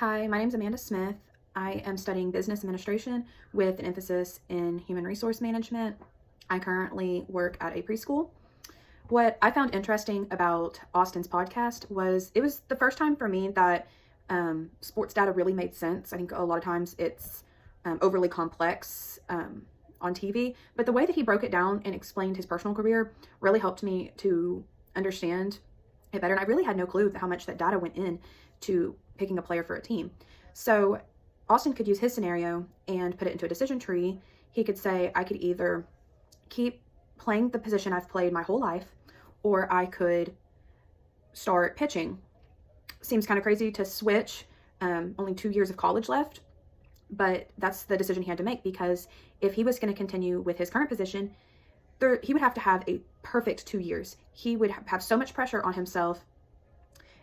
Hi, my name is Amanda Smith. I am studying business administration with an emphasis in human resource management. I currently work at a preschool. What I found interesting about Austin's podcast was it was the first time for me that sports data really made sense. I think a lot of times it's overly complex on TV, but the way that he broke it down and explained his personal career really helped me to understand it better. And I really had no clue how much that data went in to picking a player for a team. So Austin could use his scenario and put it into a decision tree. He could say, I could either keep playing the position I've played my whole life, or I could start pitching. Seems kind of crazy to switch, only 2 years of college left, but that's the decision he had to make, because if he was going to continue with his current position, he would have to have a perfect 2 years. He would have so much pressure on himself.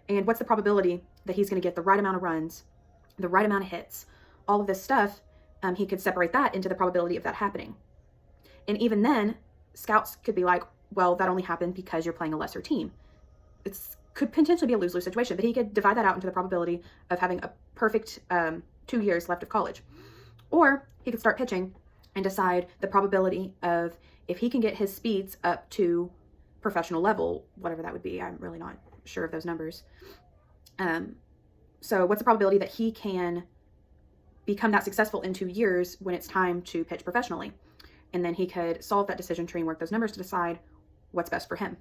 And what's the probability that he's going to get the right amount of runs, the right amount of hits, all of this stuff? He could separate that into the probability of that happening. And even then, scouts could be like, well, that only happened because you're playing a lesser team. It could potentially be a lose-lose situation, but he could divide that out into the probability of having a perfect 2 years left of college. Or he could start pitching and decide the probability of if he can get his speeds up to professional level, whatever that would be. I'm really not sure of those numbers. So what's the probability that he can become that successful in 2 years when it's time to pitch professionally? And then he could solve that decision tree and work those numbers to decide what's best for him.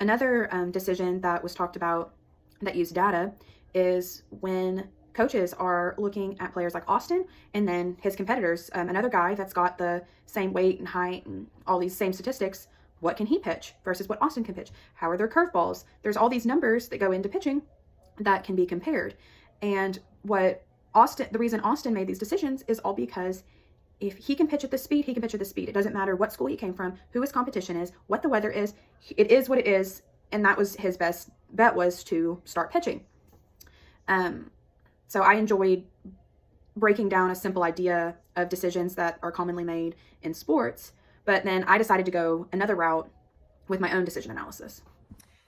Another decision that was talked about that used data is when coaches are looking at players like Austin and then his competitors, another guy that's got the same weight and height and all these same statistics. What can he pitch versus what Austin can pitch? How are their curveballs? There's all these numbers that go into pitching that can be compared. And the reason Austin made these decisions is all because if he can pitch at this speed, he can pitch at this speed. It doesn't matter what school he came from, who his competition is, what the weather is. It is what it is. And that was his best bet, was to start pitching. So I enjoyed breaking down a simple idea of decisions that are commonly made in sports. But then I decided to go another route with my own decision analysis.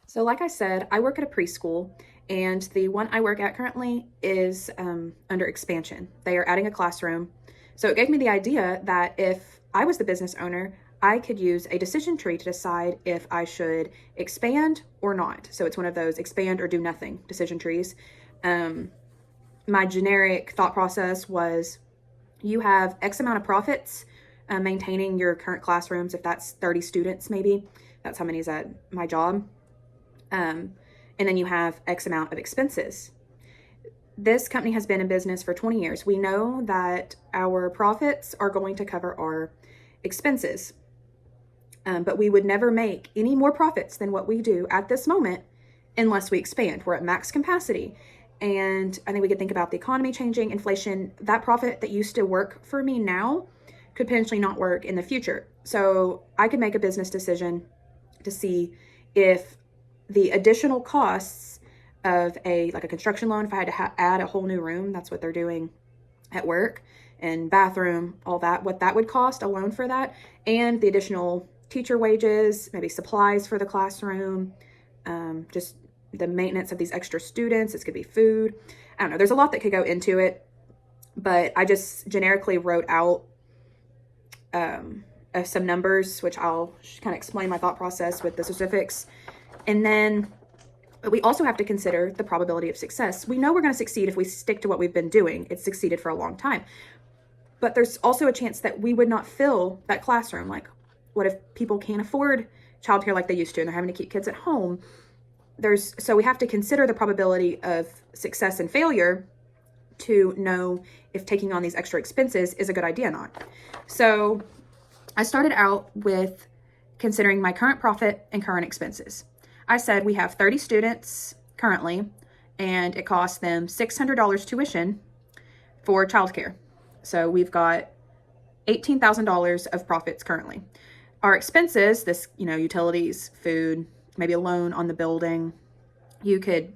So like I said, I work at a preschool, and the one I work at currently is under expansion. They are adding a classroom. So it gave me the idea that if I was the business owner, I could use a decision tree to decide if I should expand or not. So it's one of those expand or do nothing decision trees. My generic thought process was, you have X amount of profits maintaining your current classrooms. If that's 30 students, maybe that's how many is at my job. And then you have X amount of expenses. This company has been in business for 20 years. We know that our profits are going to cover our expenses. But we would never make any more profits than what we do at this moment unless we expand. We're at max capacity. And I think we could think about the economy changing, inflation. That profit that used to work for me now could potentially not work in the future. So I could make a business decision to see if the additional costs of a construction loan, if I had to add a whole new room, that's what they're doing at work, and bathroom, all that, what that would cost, a loan for that, and the additional teacher wages, maybe supplies for the classroom, just the maintenance of these extra students. This could be food. I don't know. There's a lot that could go into it, but I just generically wrote out some numbers, which I'll kind of explain my thought process with the specifics. And then we also have to consider the probability of success. We know we're going to succeed if we stick to what we've been doing. It's succeeded for a long time. But there's also a chance that we would not fill that classroom. Like, what if people can't afford childcare like they used to and they're having to keep kids at home? So we have to consider the probability of success and failure to know if taking on these extra expenses is a good idea or not. So I started out with considering my current profit and current expenses. I said we have 30 students currently, and it costs them $600 tuition for childcare. So we've got $18,000 of profits currently. Our expenses, utilities, food, maybe a loan on the building, you could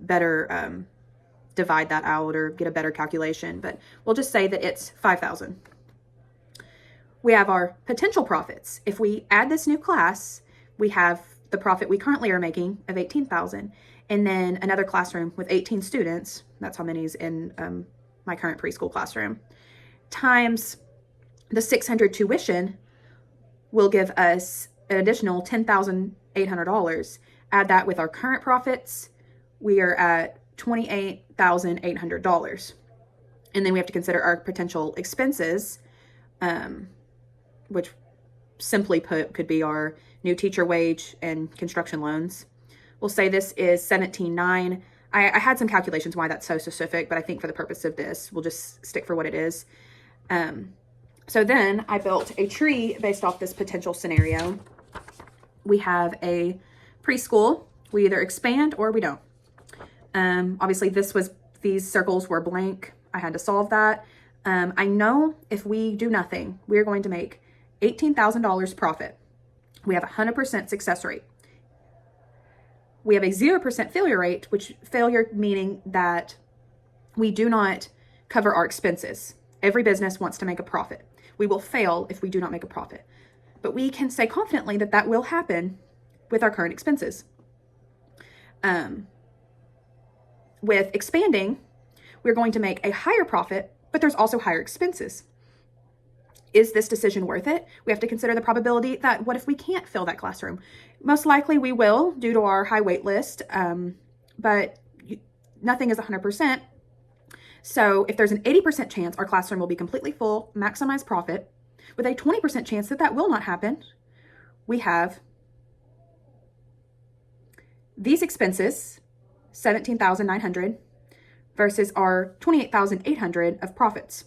better divide that out or get a better calculation, but we'll just say that it's $5,000. We have our potential profits. If we add this new class, we have the profit we currently are making of $18,000. and then another classroom with 18 students, that's how many's in my current preschool classroom, times the 600 tuition will give us an additional $10,800. Add that with our current profits, we are at $28,800. And then we have to consider our potential expenses, which simply put could be our new teacher wage and construction loans. We'll say this is $17,900. I had some calculations why that's so specific, but I think for the purpose of this, we'll just stick for what it is. So then I built a tree based off this potential scenario. We have a preschool. We either expand or we don't. Obviously these circles were blank. I had to solve that. I know if we do nothing, we're going to make $18,000 profit. We have a 100% success rate. We have a 0% failure rate, which failure meaning that we do not cover our expenses. Every business wants to make a profit. We will fail if we do not make a profit. But we can say confidently that that will happen with our current expenses. With expanding, we're going to make a higher profit, but there's also higher expenses. Is this decision worth it? We have to consider the probability that what if we can't fill that classroom? Most likely we will due to our high wait list, but nothing is 100%. So if there's an 80% chance our classroom will be completely full, maximize profit, with a 20% chance that that will not happen, we have these expenses, $17,900 versus our $28,800 of profits.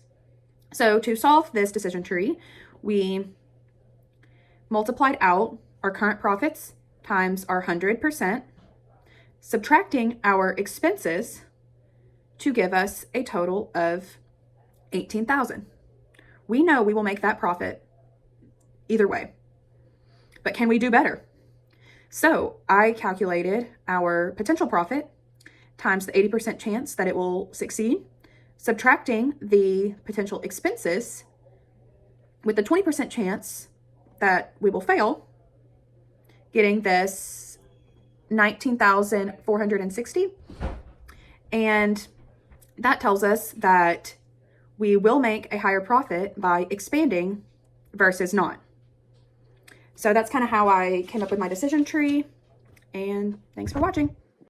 So to solve this decision tree, we multiplied out our current profits times our 100%, subtracting our expenses to give us a total of $18,000. We know we will make that profit either way, but can we do better? So I calculated our potential profit times the 80% chance that it will succeed, subtracting the potential expenses with the 20% chance that we will fail, getting this $19,460. And that tells us that we will make a higher profit by expanding versus not. So that's kind of how I came up with my decision tree. And thanks for watching.